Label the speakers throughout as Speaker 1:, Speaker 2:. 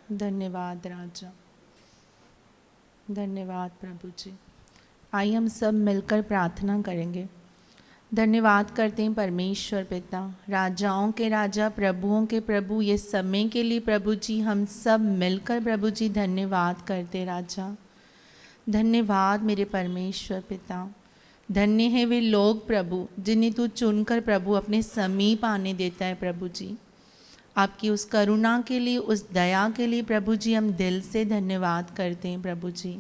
Speaker 1: धन्यवाद राजा, धन्यवाद प्रभु जी। आइए हम सब मिलकर प्रार्थना करेंगे। धन्यवाद करते हैं परमेश्वर पिता, राजाओं के राजा, प्रभुओं के प्रभु, ये समय के लिए प्रभु जी हम सब मिलकर प्रभु जी धन्यवाद करते राजा। धन्यवाद मेरे परमेश्वर पिता। धन्य है वे लोग प्रभु जिन्हें तू चुनकर प्रभु अपने समीप आने देता है प्रभु जी। आपकी उस करुणा के लिए, उस दया के लिए प्रभु जी हम दिल से धन्यवाद करते हैं प्रभु जी।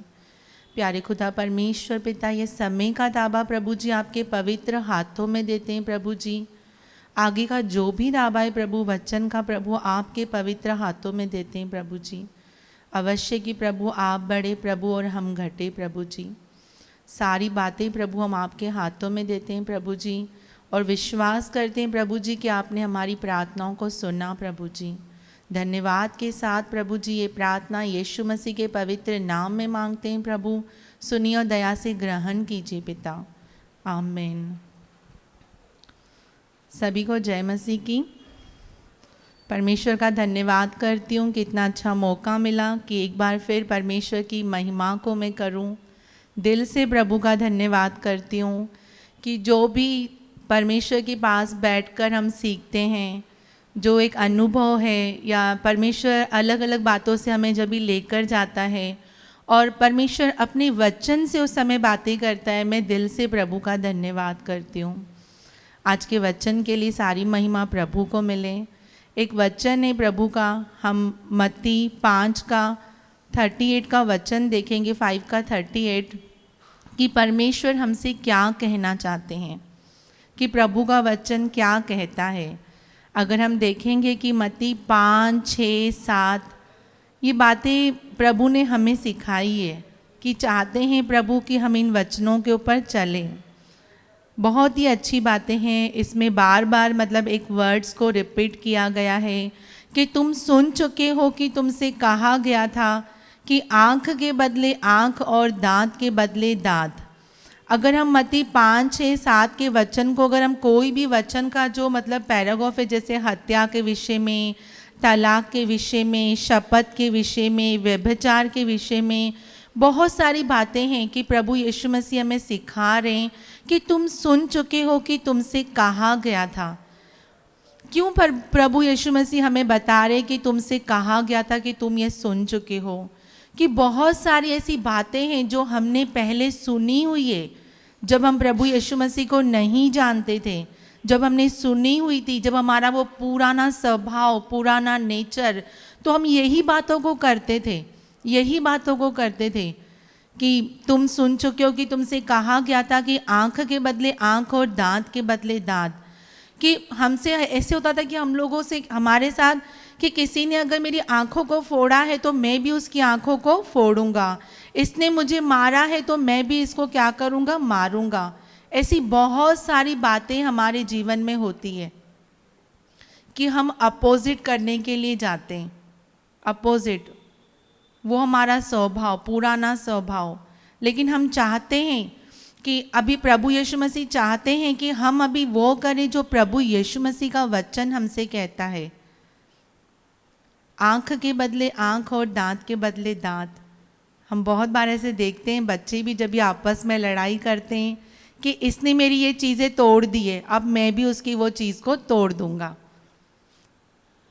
Speaker 1: प्यारे खुदा परमेश्वर पिता, ये समय का दावा प्रभु जी आपके पवित्र हाथों में देते हैं प्रभु जी। आगे का जो भी दावा है प्रभु, वचन का प्रभु आपके पवित्र हाथों में देते हैं प्रभु जी। अवश्य कि प्रभु आप बड़े प्रभु और हम घटे प्रभु जी। सारी बातें प्रभु हम आपके हाथों में देते हैं प्रभु जी, और विश्वास करते हैं प्रभु जी कि आपने हमारी प्रार्थनाओं को सुना प्रभु जी। धन्यवाद के साथ प्रभु जी ये प्रार्थना यीशु मसीह के पवित्र नाम में मांगते हैं प्रभु। सुनिए और दया से ग्रहण कीजिए पिता, आमीन। सभी को जय मसीह की। परमेश्वर का धन्यवाद करती हूँ कि इतना अच्छा मौका मिला कि एक बार फिर परमेश्वर की महिमा को मैं करूँ। दिल से प्रभु का धन्यवाद करती हूँ कि जो भी परमेश्वर के पास बैठकर हम सीखते हैं, जो एक अनुभव है, या परमेश्वर अलग अलग बातों से हमें जब भी लेकर जाता है और परमेश्वर अपने वचन से उस समय बातें करता है, मैं दिल से प्रभु का धन्यवाद करती हूँ। आज के वचन के लिए सारी महिमा प्रभु को मिले। एक वचन है प्रभु का, हम मत्ती 5 का 38 का वचन देखेंगे, 5 का 38, कि परमेश्वर हमसे क्या कहना चाहते हैं, कि प्रभु का वचन क्या कहता है। अगर हम देखेंगे कि मत्ती 5, 6, 7 ये बातें प्रभु ने हमें सिखाई है कि चाहते हैं प्रभु कि हम इन वचनों के ऊपर चलें। बहुत ही अच्छी बातें हैं इसमें। बार बार मतलब एक वर्ड्स को रिपीट किया गया है कि तुम सुन चुके हो कि तुमसे कहा गया था कि आँख के बदले आँख और दांत के बदले दांत। अगर हम मत्ती 5, 6, 7 के वचन को, अगर हम कोई भी वचन का जो मतलब पैराग्राफ है, जैसे हत्या के विषय में, तलाक के विषय में, शपथ के विषय में, व्यभिचार के विषय में, बहुत सारी बातें हैं कि प्रभु यीशु मसीह हमें सिखा रहे हैं कि तुम सुन चुके हो कि तुमसे कहा गया था। क्यों प्रभु यीशु मसीह हमें बता रहे कि तुमसे कहा गया था कि तुम ये सुन चुके हो? कि बहुत सारी ऐसी बातें हैं जो हमने पहले सुनी हुई है, जब हम प्रभु यीशु मसीह को नहीं जानते थे, जब हमने सुनी हुई थी, जब हमारा वो पुराना स्वभाव, पुराना नेचर, तो हम यही बातों को करते थे, यही बातों को करते थे कि तुम सुन चुके हो कि तुमसे कहा गया था कि आँख के बदले आँख और दांत के बदले दांत। कि हमसे ऐसे होता था कि हम लोगों से, हमारे साथ, कि किसी ने अगर मेरी आँखों को फोड़ा है तो मैं भी उसकी आँखों को फोड़ूंगा, इसने मुझे मारा है तो मैं भी इसको क्या करूँगा, मारूंगा। ऐसी बहुत सारी बातें हमारे जीवन में होती है कि हम अपोजिट करने के लिए जाते हैं। अपोजिट, वो हमारा स्वभाव, पुराना स्वभाव। लेकिन हम चाहते हैं कि अभी प्रभु यीशु मसीह चाहते हैं कि हम अभी वो करें जो प्रभु यीशु मसीह का वचन हमसे कहता है। आँख के बदले आँख और दांत के बदले दांत। हम बहुत बार ऐसे देखते हैं, बच्चे भी जब भी आपस में लड़ाई करते हैं कि इसने मेरी ये चीज़ें तोड़ दी है, अब मैं भी उसकी वो चीज़ को तोड़ दूंगा।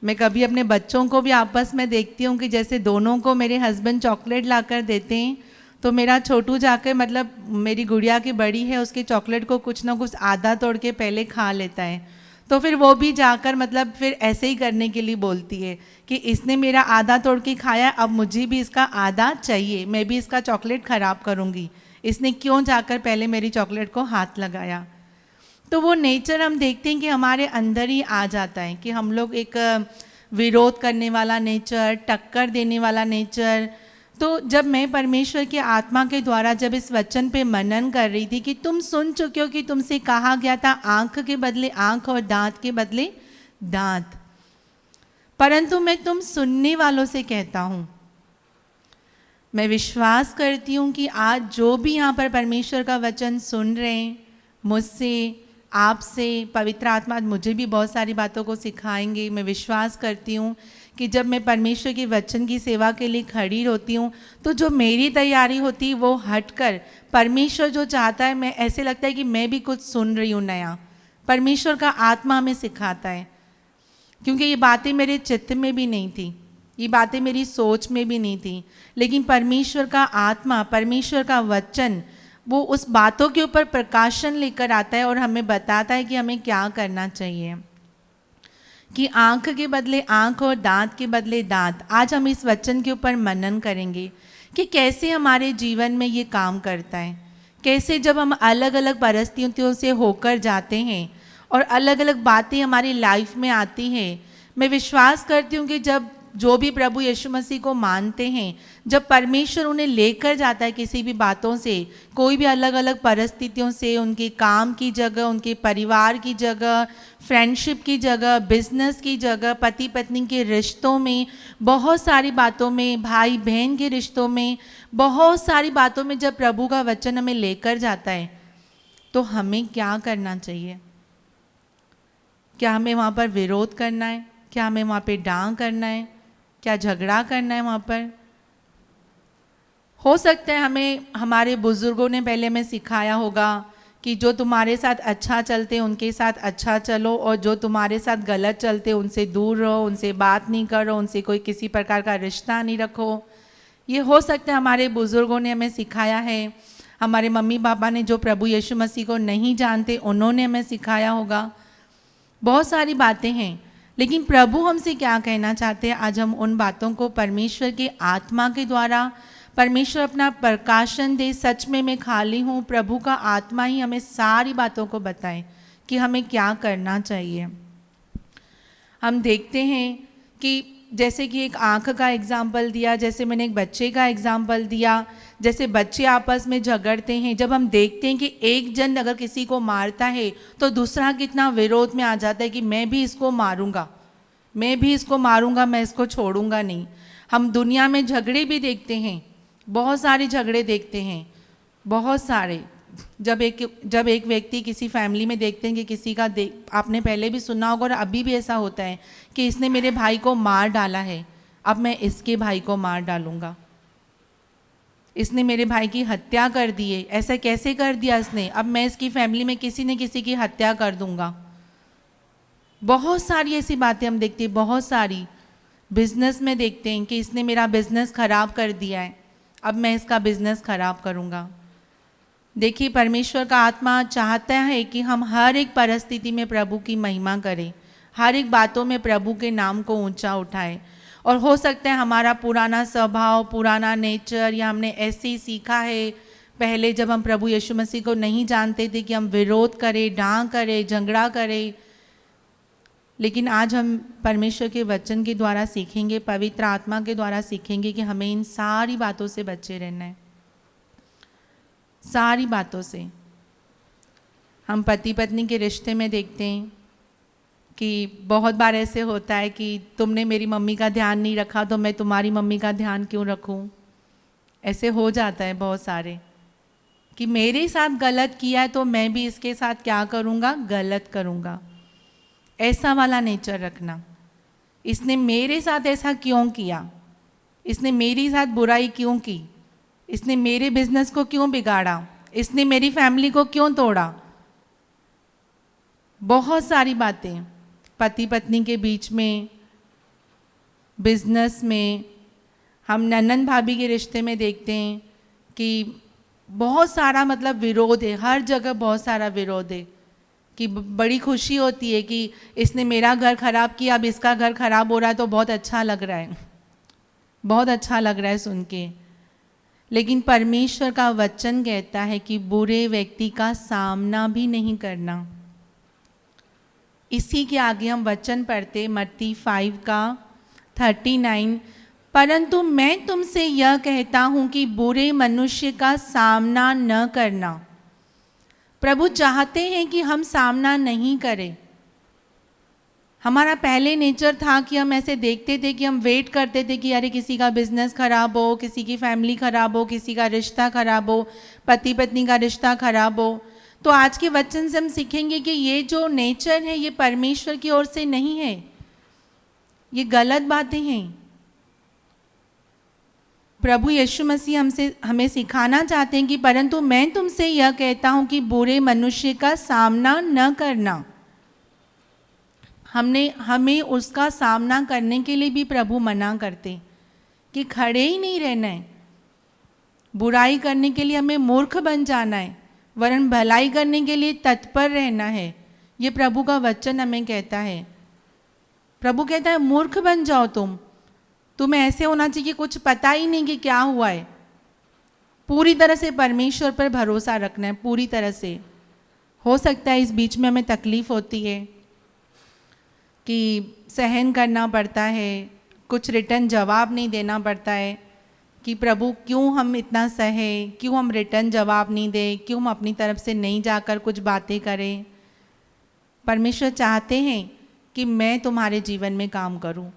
Speaker 1: मैं कभी अपने बच्चों को भी आपस में देखती हूँ कि जैसे दोनों को मेरे हस्बैंड चॉकलेट ला कर देते हैं, तो मेरा छोटू जाकर, मतलब मेरी गुड़िया की बड़ी है, उसके चॉकलेट को कुछ ना कुछ आधा तोड़ के पहले खा लेता है, तो फिर वो भी जाकर मतलब फिर ऐसे ही करने के लिए बोलती है कि इसने मेरा आधा तोड़ के खाया, अब मुझे भी इसका आधा चाहिए, मैं भी इसका चॉकलेट ख़राब करूँगी, इसने क्यों जाकर पहले मेरी चॉकलेट को हाथ लगाया। तो वो नेचर हम देखते हैं कि हमारे अंदर ही आ जाता है कि हम लोग एक विरोध करने वाला नेचर, टक्कर देने वाला नेचर। तो जब मैं परमेश्वर की आत्मा के द्वारा जब इस वचन पे मनन कर रही थी कि तुम सुन चुके हो कि तुमसे कहा गया था आँख के बदले आँख और दांत के बदले दांत, परंतु मैं तुम सुनने वालों से कहता हूँ। मैं विश्वास करती हूँ कि आज जो भी यहाँ पर परमेश्वर का वचन सुन रहे हैं, मुझसे, आपसे, पवित्र आत्मा मुझे भी बहुत सारी बातों को सिखाएंगे। मैं विश्वास करती हूँ कि जब मैं परमेश्वर के वचन की सेवा के लिए खड़ी होती हूँ तो जो मेरी तैयारी होती है वो हटकर परमेश्वर जो चाहता है, मैं ऐसे लगता है कि मैं भी कुछ सुन रही हूँ नया। परमेश्वर का आत्मा हमें सिखाता है, क्योंकि ये बातें मेरे चित्त में भी नहीं थी, ये बातें मेरी सोच में भी नहीं थी, लेकिन परमेश्वर का आत्मा, परमेश्वर का वचन वो उस बातों के ऊपर प्रकाशन लेकर आता है और हमें बताता है कि हमें क्या करना चाहिए। कि आंख के बदले आंख और दांत के बदले दांत। आज हम इस वचन के ऊपर मनन करेंगे कि कैसे हमारे जीवन में ये काम करता है, कैसे जब हम अलग अलग परिस्थितियों से होकर जाते हैं और अलग अलग बातें हमारी लाइफ में आती हैं। मैं विश्वास करती हूँ कि जब जो भी प्रभु यीशु मसीह को मानते हैं, जब परमेश्वर उन्हें लेकर जाता है किसी भी बातों से, कोई भी अलग अलग परिस्थितियों से, उनके काम की जगह, उनके परिवार की जगह, फ्रेंडशिप की जगह, बिजनेस की जगह, पति पत्नी के रिश्तों में, बहुत सारी बातों में, भाई बहन के रिश्तों में, बहुत सारी बातों में जब प्रभु का वचन हमें लेकर जाता है तो हमें क्या करना चाहिए? क्या हमें वहाँ पर विरोध करना है? क्या हमें वहाँ पे डांग करना है? क्या झगड़ा करना है वहाँ पर? हो सकता है हमें हमारे बुजुर्गों ने पहले हमें सिखाया होगा कि जो तुम्हारे साथ अच्छा चलते उनके साथ अच्छा चलो, और जो तुम्हारे साथ गलत चलते उनसे दूर रहो, उनसे बात नहीं करो, उनसे कोई किसी प्रकार का रिश्ता नहीं रखो। ये हो सकता है हमारे बुजुर्गों ने हमें सिखाया है। हमारे मम्मी पापा ने जो प्रभु यीशु मसीह को नहीं जानते उन्होंने हमें सिखाया होगा। बहुत सारी बातें हैं, लेकिन प्रभु हमसे क्या कहना चाहते हैं? आज हम उन बातों को परमेश्वर के आत्मा के द्वारा, परमेश्वर अपना प्रकाशन दे। सच में मैं खाली हूँ, प्रभु का आत्मा ही हमें सारी बातों को बताए कि हमें क्या करना चाहिए। हम देखते हैं कि जैसे कि एक आँख का एग्जाम्पल दिया, जैसे मैंने एक बच्चे का एग्जाम्पल दिया, जैसे बच्चे आपस में झगड़ते हैं, जब हम देखते हैं कि एक जन अगर किसी को मारता है तो दूसरा कितना विरोध में आ जाता है कि मैं भी इसको मारूंगा, मैं भी इसको मारूंगा, मैं इसको छोड़ूंगा नहीं। हम दुनिया में झगड़े भी देखते हैं, बहुत सारे झगड़े देखते हैं, बहुत सारे। जब एक व्यक्ति किसी फैमिली में देखते हैं कि किसी का आपने पहले भी सुना होगा और अभी भी ऐसा होता है कि इसने मेरे भाई को मार डाला है, अब मैं इसके भाई को मार डालूंगा, इसने मेरे भाई की हत्या कर दी है, ऐसा कैसे कर दिया इसने, अब मैं इसकी फैमिली में किसी न किसी की हत्या कर दूंगा। बहुत सारी ऐसी बातें हम देखते हैं, बहुत सारी। बिजनेस में देखते हैं कि इसने मेरा बिजनेस खराब कर दिया है, अब मैं इसका बिजनेस खराब करूंगा। देखिए, परमेश्वर का आत्मा चाहता है कि हम हर एक परिस्थिति में प्रभु की महिमा करें, हर एक बातों में प्रभु के नाम को ऊंचा उठाएं। और हो सकता है हमारा पुराना स्वभाव, पुराना नेचर, या हमने ऐसे ही सीखा है पहले जब हम प्रभु यीशु मसीह को नहीं जानते थे कि हम विरोध करें, डांग करें, झगड़ा करें। लेकिन आज हम परमेश्वर के वचन के द्वारा सीखेंगे, पवित्र आत्मा के द्वारा सीखेंगे कि हमें इन सारी बातों से बचे रहना है, सारी बातों से। हम पति पत्नी के रिश्ते में देखते हैं कि बहुत बार ऐसे होता है कि तुमने मेरी मम्मी का ध्यान नहीं रखा तो मैं तुम्हारी मम्मी का ध्यान क्यों रखूं। ऐसे हो जाता है बहुत सारे कि मेरे साथ गलत किया है तो मैं भी इसके साथ क्या करूँगा, गलत करूँगा। ऐसा वाला नेचर रखना। इसने मेरे साथ ऐसा क्यों किया, इसने मेरी साथ बुराई क्यों की, इसने मेरे बिजनेस को क्यों बिगाड़ा, इसने मेरी फैमिली को क्यों तोड़ा। बहुत सारी बातें पति पत्नी के बीच में, बिजनेस में, हम ननन भाभी के रिश्ते में देखते हैं कि बहुत सारा मतलब विरोध है, हर जगह बहुत सारा विरोध है। कि बड़ी खुशी होती है कि इसने मेरा घर खराब किया, अब इसका घर खराब हो रहा है तो बहुत अच्छा लग रहा है, बहुत अच्छा लग रहा है सुन के। लेकिन परमेश्वर का वचन कहता है कि बुरे व्यक्ति का सामना भी नहीं करना। इसी के आगे हम वचन पढ़ते मत्ती 5:39, परंतु मैं तुमसे यह कहता हूँ कि बुरे मनुष्य का सामना न करना। प्रभु चाहते हैं कि हम सामना नहीं करें। हमारा पहले नेचर था कि हम ऐसे देखते थे कि हम वेट करते थे कि अरे किसी का बिजनेस खराब हो, किसी की फैमिली खराब हो, किसी का रिश्ता खराब हो, पति पत्नी का रिश्ता खराब हो। तो आज के वचन से हम सीखेंगे कि ये जो नेचर है ये परमेश्वर की ओर से नहीं है। ये गलत बातें हैं। प्रभु यीशु मसीह हमें सिखाना चाहते हैं कि परंतु मैं तुमसे यह कहता हूं कि बुरे मनुष्य का सामना न करना। हमें उसका सामना करने के लिए भी प्रभु मना करते कि खड़े ही नहीं रहना है। बुराई करने के लिए हमें मूर्ख बन जाना है, वरन भलाई करने के लिए तत्पर रहना है। ये प्रभु का वचन हमें कहता है। प्रभु कहता है मूर्ख बन जाओ तुम्हें ऐसे होना चाहिए कि कुछ पता ही नहीं कि क्या हुआ है। पूरी तरह से परमेश्वर पर भरोसा रखना है, पूरी तरह से। हो सकता है इस बीच में हमें तकलीफ होती है कि सहन करना पड़ता है, कुछ रिटर्न जवाब नहीं देना पड़ता है कि प्रभु क्यों हम इतना सहे, क्यों हम रिटर्न जवाब नहीं दें, क्यों हम अपनी तरफ से नहीं जाकर कुछ बातें करें। परमेश्वर चाहते हैं कि मैं तुम्हारे जीवन में काम करूं,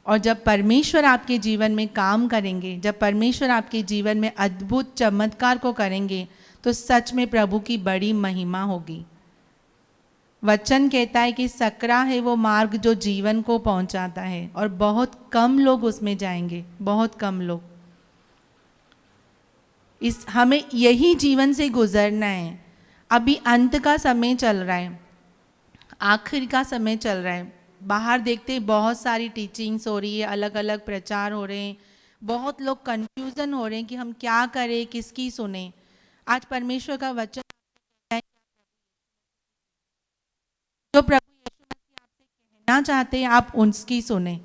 Speaker 1: और जब परमेश्वर आपके जीवन में काम करेंगे, जब परमेश्वर आपके जीवन में अद्भुत चमत्कार को करेंगे, तो सच में प्रभु की बड़ी महिमा होगी। वचन कहता है कि सकरा है वो मार्ग जो जीवन को पहुंचाता है, और बहुत कम लोग उसमें जाएंगे, बहुत कम लोग। हमें यही जीवन से गुजरना है। अभी अंत का समय चल रहा है, आखिर का समय चल रहा है। बाहर देखते बहुत सारी टीचिंग्स हो रही है, अलग अलग प्रचार हो रहे हैं, बहुत लोग कंफ्यूजन हो रहे हैं कि हम क्या करें, किसकी सुने। आज परमेश्वर का वचन जो प्रभु यीशु मसीह आपसे कहना चाहते हैं, आप उनकी सुने।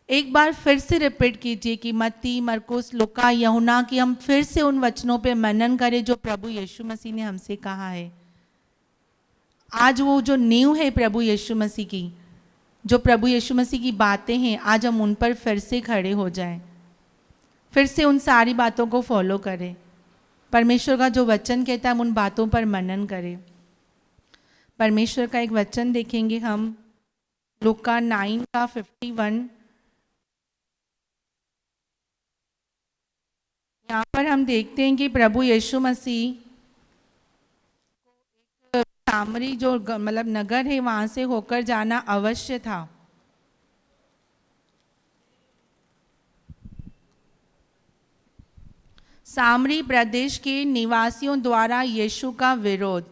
Speaker 1: एक बार फिर से रिपीट कीजिए कि मत्ती, मरकुस, लूका, यूहन्ना की हम फिर से उन वचनों पे मनन करें जो प्रभु यीशु मसीह ने हमसे कहा है। आज वो जो नींव है प्रभु यीशु मसीह की, जो प्रभु यीशु मसीह की बातें हैं, आज हम उन पर फिर से खड़े हो जाएं, फिर से उन सारी बातों को फॉलो करें। परमेश्वर का जो वचन कहता है हम उन बातों पर मनन करें। परमेश्वर का एक वचन देखेंगे हम, लूका 9 का 51। यहाँ पर हम देखते हैं कि प्रभु यीशु मसीह सामरी जो मतलब नगर है वहां से होकर जाना अवश्य था। सामरी प्रदेश के निवासियों द्वारा यीशु का विरोध।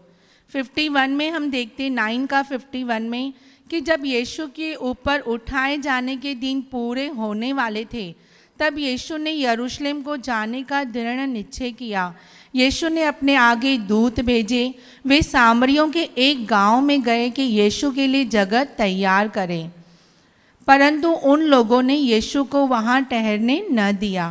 Speaker 1: 51 में हम देखते 9 का 51 में कि जब यीशु के ऊपर उठाए जाने के दिन पूरे होने वाले थे, तब यीशु ने यरूशलेम को जाने का दृढ़ निश्चय किया। यीशु ने अपने आगे दूत भेजे, वे सामरियों के एक गांव में गए कि यीशु के लिए जगह तैयार करें। परंतु उन लोगों ने यीशु को वहां ठहरने न दिया,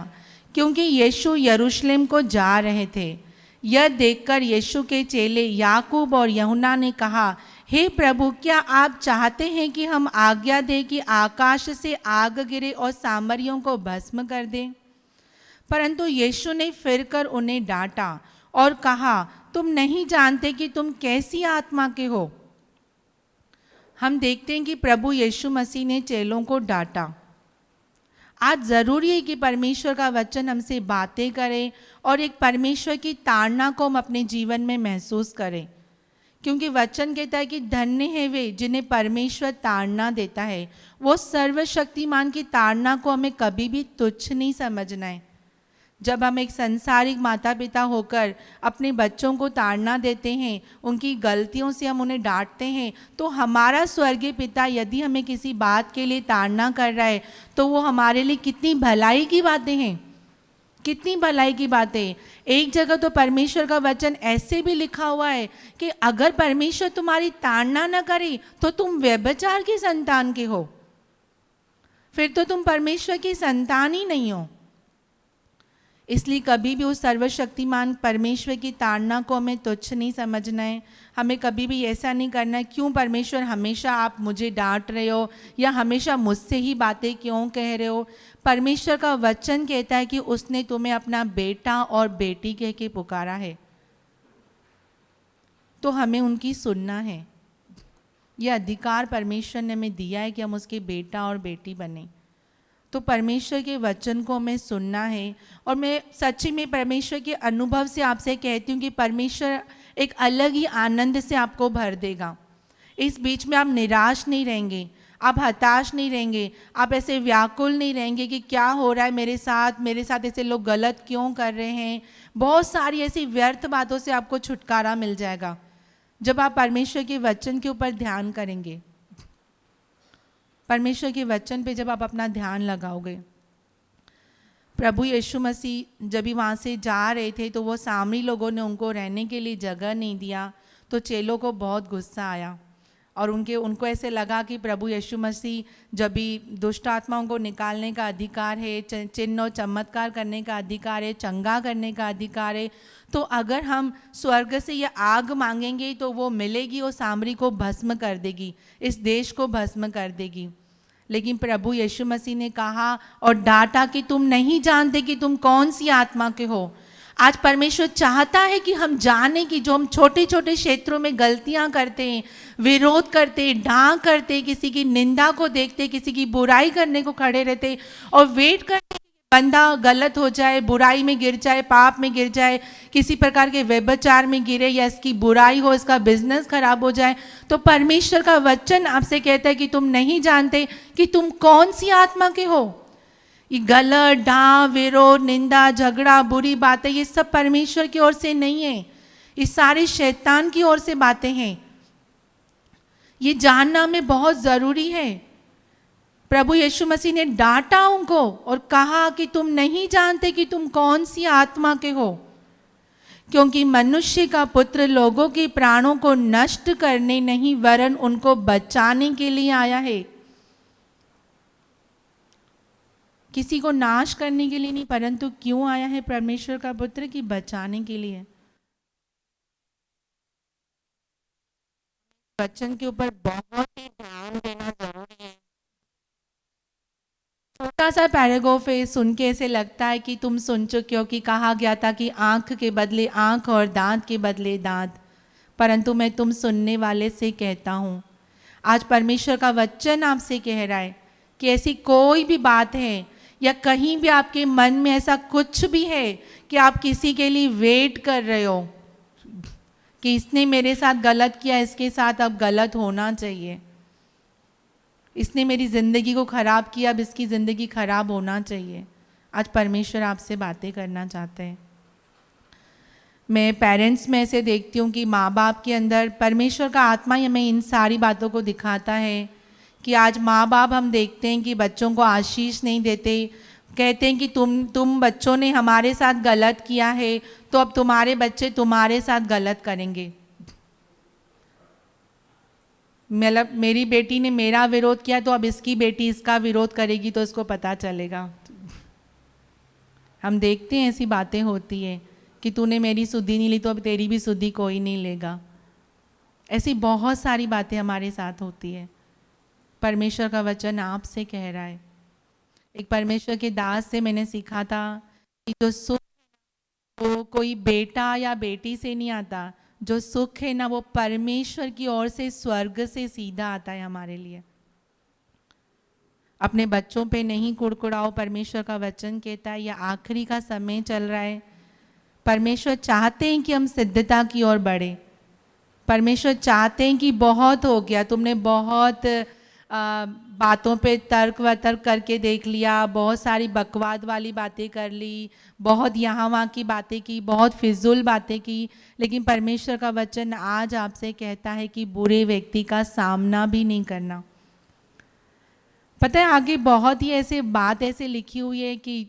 Speaker 1: क्योंकि यीशु यरूशलेम को जा रहे थे। यह देखकर यीशु के चेले याकूब और यूहन्ना ने कहा, हे प्रभु, क्या आप चाहते हैं कि हम आज्ञा दें कि आकाश से आग गिरे और सामरियों को भस्म कर दें? परंतु यीशु ने फिरकर उन्हें डांटा और कहा, तुम नहीं जानते कि तुम कैसी आत्मा के हो। हम देखते हैं कि प्रभु यीशु मसीह ने चेलों को डांटा। आज ज़रूरी है कि परमेश्वर का वचन हमसे बातें करे और एक परमेश्वर की ताड़ना को हम अपने जीवन में महसूस करें, क्योंकि वचन कहता है कि धन्य है वे जिन्हें परमेश्वर ताड़ना देता है। वो सर्वशक्तिमान की ताड़ना को हमें कभी भी तुच्छ नहीं समझना है। जब हम एक संसारिक माता पिता होकर अपने बच्चों को ताड़ना देते हैं, उनकी गलतियों से हम उन्हें डांटते हैं, तो हमारा स्वर्गीय पिता यदि हमें किसी बात के लिए ताड़ना कर रहा है तो वो हमारे लिए कितनी भलाई की बातें हैं, कितनी भलाई की बातें। एक जगह तो परमेश्वर का वचन ऐसे भी लिखा हुआ है कि अगर परमेश्वर तुम्हारी ताड़ना न करे तो तुम व्यभिचार की संतान के हो, फिर तो तुम परमेश्वर की संतान ही नहीं हो। इसलिए कभी भी उस सर्वशक्तिमान परमेश्वर की ताड़ना को हमें तुच्छ नहीं समझना है। हमें कभी भी ऐसा नहीं करना है, क्यों परमेश्वर हमेशा आप मुझे डांट रहे हो या हमेशा मुझसे ही बातें क्यों कह रहे हो। परमेश्वर का वचन कहता है कि उसने तुम्हें अपना बेटा और बेटी कह के पुकारा है, तो हमें उनकी सुनना है। यह अधिकार परमेश्वर ने हमें दिया है कि हम उसके बेटा और बेटी बने। तो परमेश्वर के वचन को हमें सुनना है। और मैं सच्ची में परमेश्वर के अनुभव से आपसे कहती हूँ कि परमेश्वर एक अलग ही आनंद से आपको भर देगा। इस बीच में आप निराश नहीं रहेंगे, आप हताश नहीं रहेंगे, आप ऐसे व्याकुल नहीं रहेंगे कि क्या हो रहा है मेरे साथ ऐसे लोग गलत क्यों कर रहे हैं। बहुत सारी ऐसी व्यर्थ बातों से आपको छुटकारा मिल जाएगा जब आप परमेश्वर के वचन के ऊपर ध्यान करेंगे। परमेश्वर के वचन पे जब आप अपना ध्यान लगाओगे। प्रभु यीशु मसीह जब भी वहाँ से जा रहे थे तो वो सामरी लोगों ने उनको रहने के लिए जगह नहीं दिया, तो चेलों को बहुत गुस्सा आया और उनको ऐसे लगा कि प्रभु यीशु मसीह जब भी दुष्ट आत्माओं को निकालने का अधिकार है, चिन्ह और चमत्कार करने का अधिकार है, चंगा करने का अधिकार है, तो अगर हम स्वर्ग से ये आग मांगेंगे तो वो मिलेगी और सामरी को भस्म कर देगी, इस देश को भस्म कर देगी। लेकिन प्रभु यीशु मसीह ने कहा और डांटा कि तुम नहीं जानते कि तुम कौन सी आत्मा के हो। आज परमेश्वर चाहता है कि हम जाने कि जो हम छोटे छोटे क्षेत्रों में गलतियां करते हैं, विरोध करते हैं, ढांक करते हैं, किसी की निंदा को देखते, किसी की बुराई करने को खड़े रहते और वेट करते बंदा गलत हो जाए, बुराई में गिर जाए, पाप में गिर जाए, किसी प्रकार के व्यभिचार में गिरे या इसकी बुराई हो, इसका बिजनेस खराब हो जाए, तो परमेश्वर का वचन आपसे कहता है कि तुम नहीं जानते कि तुम कौन सी आत्मा के हो। ये गलत, डांट, विरोध, निंदा, झगड़ा, बुरी बातें, ये सब परमेश्वर की ओर से नहीं है, ये सारे शैतान की ओर से बातें हैं। ये जानना हमें बहुत जरूरी है। प्रभु यीशु मसीह ने डांटा उनको और कहा कि तुम नहीं जानते कि तुम कौन सी आत्मा के हो, क्योंकि मनुष्य का पुत्र लोगों के प्राणों को नष्ट करने नहीं वरन उनको बचाने के लिए आया है। किसी को नाश करने के लिए नहीं, परंतु क्यों आया है परमेश्वर का पुत्र? कि बचाने के लिए। वचन के ऊपर बहुत ही ध्यान देना जरूरी है। छोटा सा पैराग्राफ है, सुन के ऐसे लगता है कि तुम सुन चुके हो कि कहा गया था कि आंख के बदले आंख और दांत के बदले दांत, परंतु मैं तुम सुनने वाले से कहता हूँ। आज परमेश्वर का वचन आपसे कह रहा है कि ऐसी कोई भी बात है या कहीं भी आपके मन में ऐसा कुछ भी है कि आप किसी के लिए वेट कर रहे हो कि इसने मेरे साथ गलत किया, इसके साथ अब गलत होना चाहिए, इसने मेरी ज़िंदगी को ख़राब किया, अब इसकी ज़िंदगी ख़राब होना चाहिए। आज परमेश्वर आपसे बातें करना चाहते हैं। मैं पेरेंट्स में ऐसे देखती हूँ कि माँ बाप के अंदर परमेश्वर का आत्मा ही हमें इन सारी बातों को दिखाता है कि आज माँ बाप हम देखते हैं कि बच्चों को आशीष नहीं देते, कहते हैं कि तुम बच्चों ने हमारे साथ गलत किया है तो अब तुम्हारे बच्चे तुम्हारे साथ गलत करेंगे। मतलब मेरी बेटी ने मेरा विरोध किया तो अब इसकी बेटी इसका विरोध करेगी तो इसको पता चलेगा। हम देखते हैं ऐसी बातें होती है कि तूने मेरी सुधि नहीं ली तो अब तेरी भी सुधि कोई नहीं लेगा। ऐसी बहुत सारी बातें हमारे साथ होती है। परमेश्वर का वचन आपसे कह रहा है। एक परमेश्वर के दास से मैंने सीखा था कि जो सुख वो कोई बेटा या बेटी से नहीं आता, जो सुख है ना वो परमेश्वर की ओर से स्वर्ग से सीधा आता है हमारे लिए। अपने बच्चों पे नहीं कुड़कुड़ाओ, परमेश्वर का वचन कहता है यह आखिरी का समय चल रहा है। परमेश्वर चाहते हैं कि हम सिद्धता की ओर बढ़े। परमेश्वर चाहते हैं कि बहुत हो गया, तुमने बहुत बातों पे तर्क वतर्क करके देख लिया, बहुत सारी बकवाद वाली बातें कर ली, बहुत यहाँ वहाँ की बातें की, बहुत फिजूल बातें की, लेकिन परमेश्वर का वचन आज आपसे कहता है कि बुरे व्यक्ति का सामना भी नहीं करना। पता है आगे बहुत ही ऐसे बात ऐसे लिखी हुई है कि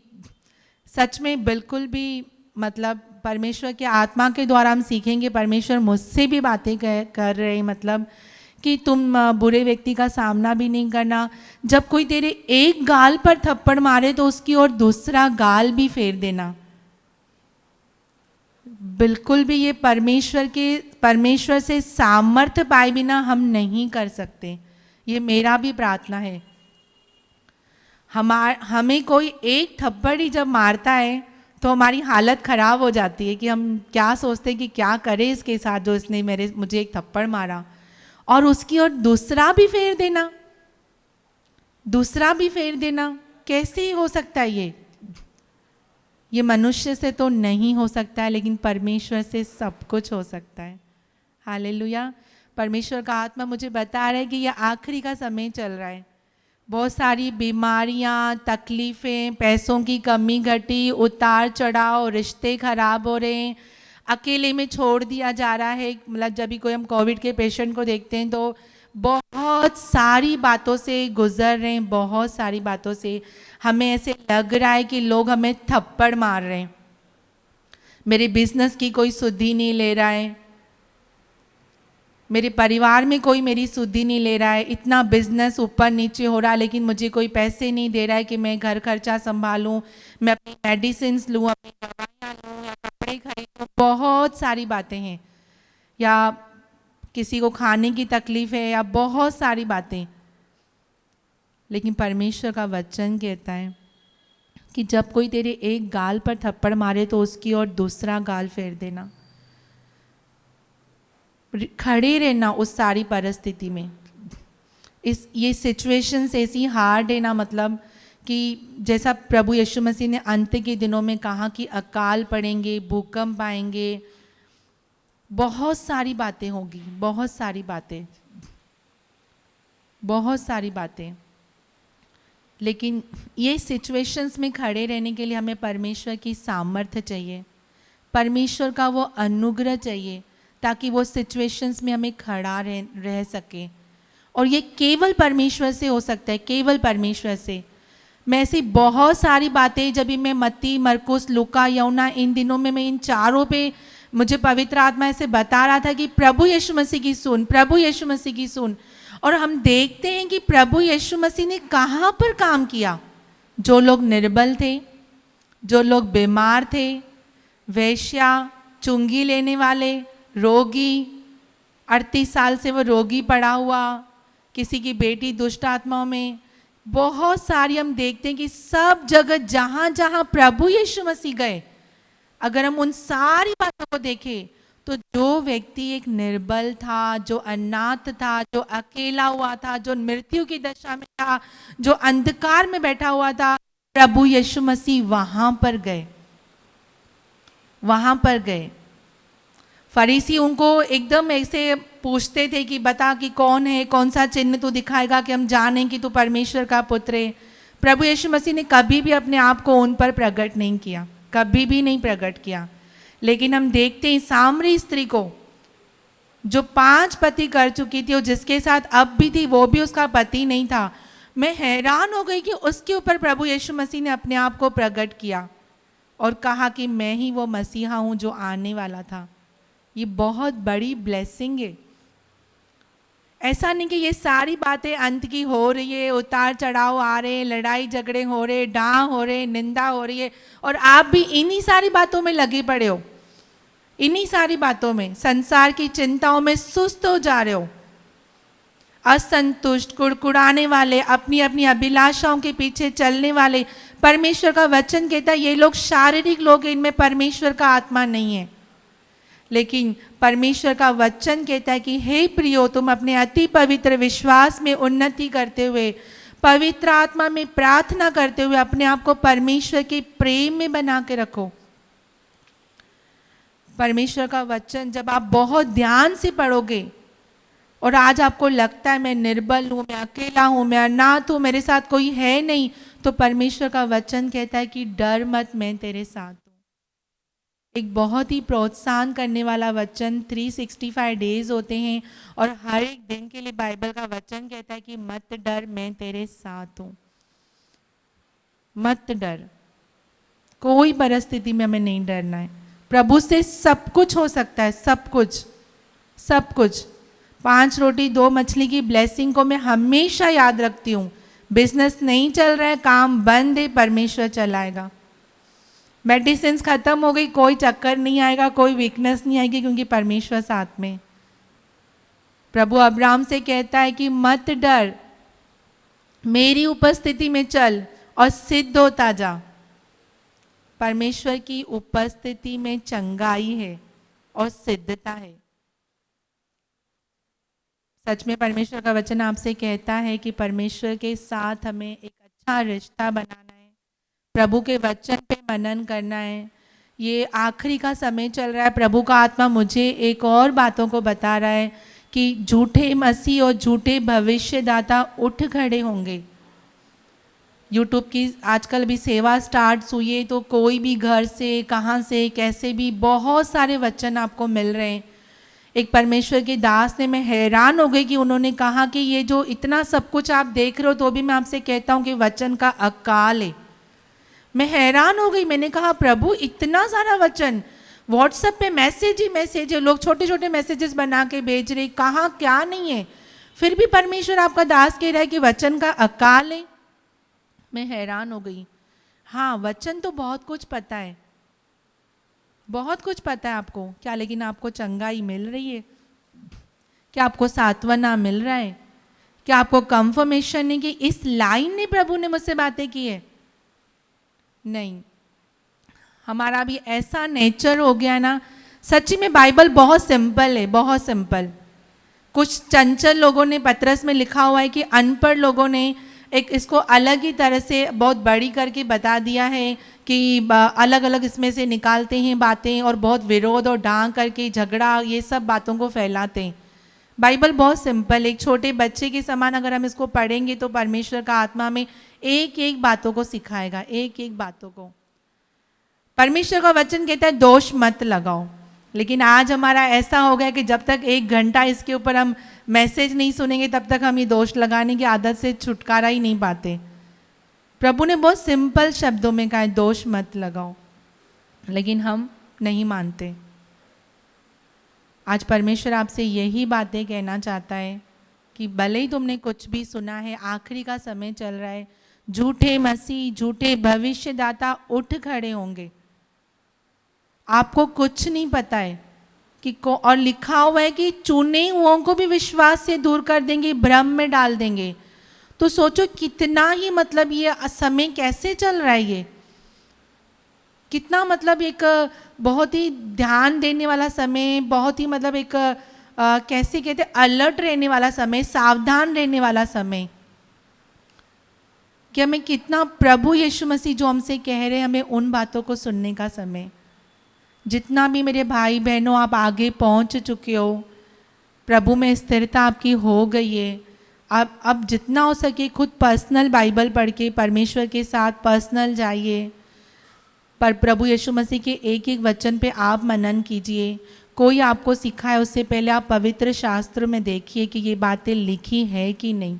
Speaker 1: सच में बिल्कुल भी मतलब परमेश्वर के आत्मा के द्वारा हम सीखेंगे। परमेश्वर मुझसे भी बातें कर रहे हैं, मतलब कि तुम बुरे व्यक्ति का सामना भी नहीं करना। जब कोई तेरे एक गाल पर थप्पड़ मारे तो उसकी ओर दूसरा गाल भी फेर देना। बिल्कुल भी ये परमेश्वर से सामर्थ्य पाए बिना हम नहीं कर सकते। ये मेरा भी प्रार्थना है। हमें कोई एक थप्पड़ ही जब मारता है तो हमारी हालत ख़राब हो जाती है कि हम क्या सोचते हैं कि क्या करें इसके साथ जो इसने मुझे एक थप्पड़ मारा, और उसकी ओर दूसरा भी फेर देना, दूसरा भी फेर देना। कैसे हो सकता है ये मनुष्य से तो नहीं हो सकता है, लेकिन परमेश्वर से सब कुछ हो सकता है। हालेलुया। परमेश्वर का आत्मा मुझे बता रहा है कि यह आखिरी का समय चल रहा है। बहुत सारी बीमारियां, तकलीफ़ें, पैसों की कमी घटी, उतार चढ़ाव, रिश्ते खराब हो रहे हैं, अकेले में छोड़ दिया जा रहा है। मतलब जब भी कोई हम कोविड के पेशेंट को देखते हैं तो बहुत सारी बातों से गुजर रहे हैं, बहुत सारी बातों से हमें ऐसे लग रहा है कि लोग हमें थप्पड़ मार रहे हैं। मेरे बिजनेस की कोई सुधि नहीं ले रहा है, मेरे परिवार में कोई मेरी सुधि नहीं ले रहा है, इतना बिजनेस ऊपर नीचे हो रहा है लेकिन मुझे कोई पैसे नहीं दे रहा है कि मैं घर खर्चा संभालूं, मैं अपनी मेडिसिन लूँ, अपनी दवाइयाँ लूँ या कपड़े खरीदूँ। बहुत सारी बातें हैं, या किसी को खाने की तकलीफ है, या बहुत सारी बातें। लेकिन परमेश्वर का वचन कहता है कि जब कोई तेरे एक गाल पर थप्पड़ मारे तो उसकी और दूसरा गाल फेर देना। खड़े रहना उस सारी परिस्थिति में। ये सिचुएशंस ऐसी हार्ड है ना, मतलब कि जैसा प्रभु यीशु मसीह ने अंत के दिनों में कहा कि अकाल पड़ेंगे, भूकंप आएंगे, बहुत सारी बातें होगी, बहुत सारी बातें, बहुत सारी बातें। लेकिन ये सिचुएशंस में खड़े रहने के लिए हमें परमेश्वर की सामर्थ्य चाहिए, परमेश्वर का वो अनुग्रह चाहिए, ताकि वो सिचुएशंस में हमें खड़ा रह सके। और ये केवल परमेश्वर से हो सकता है, केवल परमेश्वर से। मैं ऐसी बहुत सारी बातें, जब भी मैं मत्ती, मरकुस, लूका, यूहन्ना, इन दिनों में मैं इन चारों पे मुझे पवित्र आत्मा ऐसे बता रहा था कि प्रभु यीशु मसीह की सुन, प्रभु यीशु मसीह की सुन। और हम देखते हैं कि प्रभु यीशु मसीह ने कहाँ पर काम किया। जो लोग निर्बल थे, जो लोग बीमार थे, वेश्या, चुंगी लेने वाले, रोगी, 38 साल से वो रोगी पड़ा हुआ, किसी की बेटी दुष्ट आत्माओं में, बहुत सारी हम देखते हैं कि सब जगह जहाँ जहाँ प्रभु यीशु मसीह गए, अगर हम उन सारी बातों को देखें तो जो व्यक्ति एक निर्बल था, जो अनाथ था, जो अकेला हुआ था, जो मृत्यु की दशा में था, जो अंधकार में बैठा हुआ था, प्रभु यीशु मसीह वहां पर गए, वहां पर गए। फरीसी उनको एकदम ऐसे पूछते थे कि बता कि कौन है, कौन सा चिन्ह तू दिखाएगा कि हम जानें कि तू परमेश्वर का पुत्र है। प्रभु यीशु मसीह ने कभी भी अपने आप को उन पर प्रकट नहीं किया, कभी भी नहीं प्रकट किया। लेकिन हम देखते हैं सामरी स्त्री को, जो 5 पति कर चुकी थी और जिसके साथ अब भी थी, वो भी उसका पति नहीं था। मैं हैरान हो गई कि उसके ऊपर प्रभु यीशु मसीह ने अपने आप को प्रकट किया और कहा कि मैं ही वो मसीहा हूँ जो आने वाला था। ये बहुत बड़ी ब्लेसिंग है। ऐसा नहीं कि ये सारी बातें अंत की हो रही है, उतार चढ़ाव आ रहे हैं, लड़ाई झगड़े हो रहे, डांट हो रहे, निंदा हो रही है और आप भी इन्हीं सारी बातों में लगे पड़े हो, इन्हीं सारी बातों में, संसार की चिंताओं में सुस्त हो जा रहे हो, असंतुष्ट, कुड़कुड़ाने वाले, अपनी अपनी अभिलाषाओं के पीछे चलने वाले। परमेश्वर का वचन कहता है ये लोग शारीरिक लोग हैं, इनमें परमेश्वर का आत्मा नहीं है। लेकिन परमेश्वर का वचन कहता है कि हे प्रियो, तुम अपने अति पवित्र विश्वास में उन्नति करते हुए, पवित्र आत्मा में प्रार्थना करते हुए अपने आप को परमेश्वर के प्रेम में बना के रखो। परमेश्वर का वचन जब आप बहुत ध्यान से पढ़ोगे और आज आपको लगता है मैं निर्बल हूँ, मैं अकेला हूँ, मैं अनाथ हूँ, मेरे साथ कोई है नहीं, तो परमेश्वर का वचन कहता है कि डर मत, मैं तेरे साथ हूँ। एक बहुत ही प्रोत्साहन करने वाला वचन 365 डेज होते हैं और हर एक दिन के लिए बाइबल का वचन कहता है कि मत डर, मैं तेरे साथ हूँ। मत डर, कोई परिस्थिति में हमें नहीं डरना है। प्रभु से सब कुछ हो सकता है, सब कुछ, सब कुछ। 5 रोटी 2 मछली की ब्लेसिंग को मैं हमेशा याद रखती हूँ। बिजनेस नहीं चल रहा है, काम बंद है, परमेश्वर चलाएगा। मेडिसिन खत्म हो गई, कोई चक्कर नहीं आएगा, कोई वीकनेस नहीं आएगी, क्योंकि परमेश्वर साथ में। प्रभु अब्राहम से कहता है कि मत डर, मेरी उपस्थिति में चल और सिद्ध होता जा। परमेश्वर की उपस्थिति में चंगाई है और सिद्धता है। सच में परमेश्वर का वचन आपसे कहता है कि परमेश्वर के साथ हमें एक अच्छा रिश्ता बनाना है, प्रभु के वचन पे मनन करना है। ये आखिरी का समय चल रहा है, प्रभु का आत्मा मुझे एक और बातों को बता रहा है कि झूठे मसीह और झूठे भविष्यदाता उठ खड़े होंगे। यूट्यूब की आजकल भी सेवा स्टार्ट हुई है, तो कोई भी घर से, कहाँ से, कैसे भी बहुत सारे वचन आपको मिल रहे हैं। एक परमेश्वर के दास ने, मैं हैरान हो गई कि उन्होंने कहा कि ये जो इतना सब कुछ आप देख रहे हो, तो भी मैं आपसे कहता हूँ कि वचन का अकाल है। मैं हैरान हो गई, मैंने कहा प्रभु इतना सारा वचन, व्हाट्सएप पे मैसेज ही मैसेज है, लोग छोटे छोटे मैसेजेस बना के भेज रहे, कहाँ क्या नहीं है, फिर भी परमेश्वर आपका दास कह रहा है कि वचन का अकाल है। मैं हैरान हो गई। हाँ, वचन तो बहुत कुछ पता है, बहुत कुछ पता है आपको क्या, लेकिन आपको चंगाई मिल रही है क्या? आपको सांत्वना मिल रहा है क्या? आपको कंफर्मेशन है कि इस लाइन ने प्रभु ने मुझसे बातें की है? नहीं। हमारा भी ऐसा नेचर हो गया ना, सच्ची में बाइबल बहुत सिंपल है, बहुत सिंपल। कुछ चंचल लोगों ने पत्रस में लिखा हुआ है कि अनपढ़ लोगों ने एक इसको अलग ही तरह से बहुत बड़ी करके बता दिया है कि अलग अलग इसमें से निकालते हैं बातें, और बहुत विरोध और डांग करके झगड़ा, ये सब बातों को फैलाते हैं। बाइबल बहुत सिंपल, एक छोटे बच्चे के समान अगर हम इसको पढ़ेंगे तो परमेश्वर का आत्मा में एक एक बातों को सिखाएगा, एक एक बातों को। परमेश्वर का वचन कहता है दोष मत लगाओ, लेकिन आज हमारा ऐसा हो गया कि जब तक 1 घंटा इसके ऊपर हम मैसेज नहीं सुनेंगे तब तक हम ये दोष लगाने की आदत से छुटकारा ही नहीं पाते। प्रभु ने बहुत सिंपल शब्दों में कहा है दोष मत लगाओ, लेकिन हम नहीं मानते। आज परमेश्वर आपसे यही बातें कहना चाहता है कि भले ही तुमने कुछ भी सुना है, आखिरी का समय चल रहा है, झूठे मसीह, झूठे भविष्यदाता उठ खड़े होंगे। आपको कुछ नहीं पता है कि और लिखा हुआ है कि चुने हुओं को भी विश्वास से दूर कर देंगे, भ्रम में डाल देंगे। तो सोचो कितना ही मतलब ये समय कैसे चल रहा है, ये कितना मतलब एक बहुत ही ध्यान देने वाला समय, बहुत ही मतलब एक कैसे कहते अलर्ट रहने वाला समय, सावधान रहने वाला समय, कि हमें कितना प्रभु यीशु मसीह जो हमसे कह रहे हैं, हमें उन बातों को सुनने का समय। जितना भी मेरे भाई बहनों आप आगे पहुंच चुके हो, प्रभु में स्थिरता आपकी हो गई है, अब जितना हो सके खुद पर्सनल बाइबल पढ़ के परमेश्वर के साथ पर्सनल जाइए, पर प्रभु यीशु मसीह के एक एक वचन पे आप मनन कीजिए। कोई आपको सिखाए उससे पहले आप पवित्र शास्त्र में देखिए कि ये बातें लिखी है कि नहीं,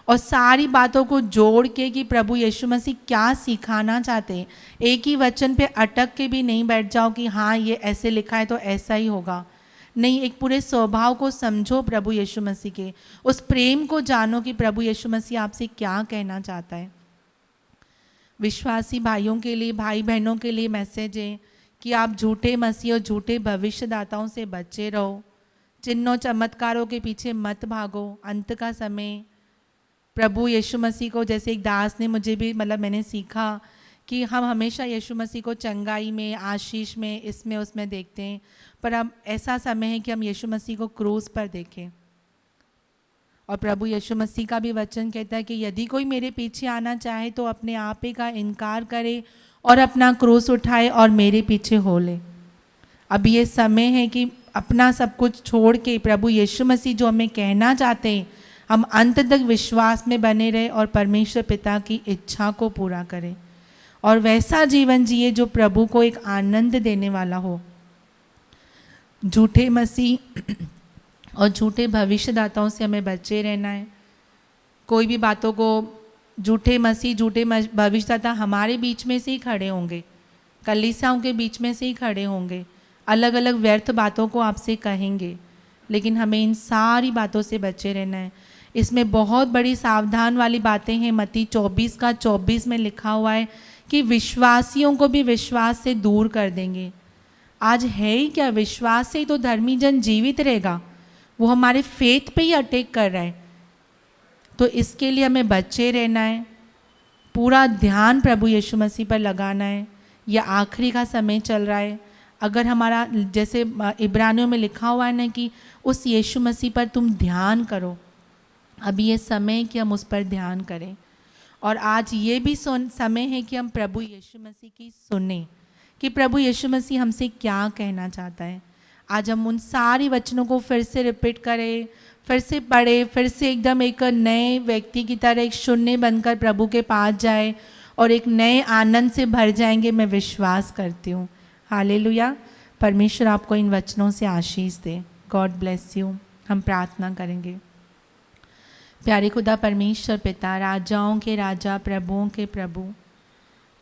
Speaker 1: और सारी बातों को जोड़ के कि प्रभु यीशु मसीह क्या सिखाना चाहते हैं। एक ही वचन पे अटक के भी नहीं बैठ जाओ कि हाँ ये ऐसे लिखा है तो ऐसा ही होगा। नहीं, एक पूरे स्वभाव को समझो प्रभु यीशु मसीह के, उस प्रेम को जानो कि प्रभु यीशु मसीह आपसे क्या कहना चाहता है। विश्वासी भाइयों के लिए, भाई बहनों के लिए मैसेज है कि आप झूठे मसीह और झूठे भविष्यदाताओं से बचे रहो, चिन्हों चमत्कारों के पीछे मत भागो। अंत का समय प्रभु यीशु मसीह को, जैसे एक दास ने मुझे भी मतलब मैंने सीखा कि हम हमेशा यीशु मसीह को चंगाई में, आशीष में, इसमें उसमें देखते हैं, पर अब ऐसा समय है कि हम यीशु मसीह को क्रूस पर देखें। और प्रभु यीशु मसीह का भी वचन कहता है कि यदि कोई मेरे पीछे आना चाहे तो अपने आप ही का इनकार करे और अपना क्रूस उठाए और मेरे पीछे हो ले। अब ये समय है कि अपना सब कुछ छोड़ के प्रभु यीशु मसीह जो हमें कहना चाहते हैं, हम अंत तक विश्वास में बने रहे और परमेश्वर पिता की इच्छा को पूरा करें और वैसा जीवन जिए जो प्रभु को एक आनंद देने वाला हो। झूठे मसीह और झूठे भविष्यदाताओं से हमें बचे रहना है। कोई भी बातों को, झूठे मसीह, झूठे भविष्यदाता हमारे बीच में से ही खड़े होंगे, कलीसियाओं के बीच में से ही खड़े होंगे, अलग अलग व्यर्थ बातों को आपसे कहेंगे, लेकिन हमें इन सारी बातों से बचे रहना है। इसमें बहुत बड़ी सावधान वाली बातें हैं। मत्ती 24:24 में लिखा हुआ है कि विश्वासियों को भी विश्वास से दूर कर देंगे। आज है ही क्या, विश्वास से ही तो धर्मी जन जीवित रहेगा, वो हमारे फेथ पे ही अटैक कर रहा है। तो इसके लिए हमें बचे रहना है, पूरा ध्यान प्रभु यीशु मसीह पर लगाना है। यह आखिरी का समय चल रहा है। अगर हमारा, जैसे इब्रानियों में लिखा हुआ है ना कि उस यीशु मसीह पर तुम ध्यान करो, अभी ये समय है कि हम उस पर ध्यान करें। और आज ये भी समय है कि हम प्रभु यीशु मसीह की सुने कि प्रभु यीशु मसीह हमसे क्या कहना चाहता है। आज हम उन सारी वचनों को फिर से रिपीट करें, फिर से पढ़े, फिर से एकदम एक नए व्यक्ति की तरह एक शून्य बनकर प्रभु के पास जाए और एक नए आनंद से भर जाएंगे। मैं विश्वास करती हूँ। हालेलुया। परमेश्वर आपको इन वचनों से आशीष दे। God bless you. हम प्रार्थना करेंगे। प्यारे खुदा परमेश्वर पिता, राजाओं के राजा, प्रभुओं के प्रभु,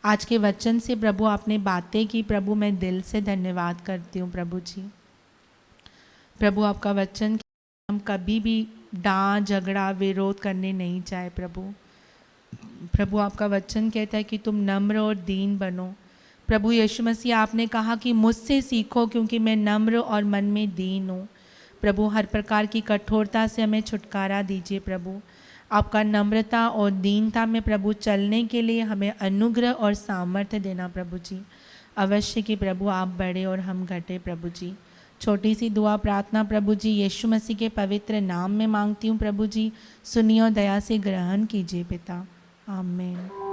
Speaker 1: आज के वचन से प्रभु आपने बातें की। प्रभु मैं दिल से धन्यवाद करती हूँ प्रभु जी। प्रभु आपका वचन हम कभी भी डांट झगड़ा विरोध करने नहीं चाहे प्रभु। प्रभु आपका वचन कहता है कि तुम नम्र और दीन बनो। प्रभु यीशु मसीह आपने कहा कि मुझसे सीखो क्योंकि मैं नम्र और मन में दीन हूँ। प्रभु हर प्रकार की कठोरता से हमें छुटकारा दीजिए प्रभु। आपका नम्रता और दीनता में प्रभु चलने के लिए हमें अनुग्रह और सामर्थ्य देना प्रभु जी। अवश्य कि प्रभु आप बढ़े और हम घटे प्रभु जी। छोटी सी दुआ प्रार्थना प्रभु जी यीशु मसीह के पवित्र नाम में मांगती हूँ प्रभु जी। सुनिए और दया से ग्रहण कीजिए पिता। आमीन।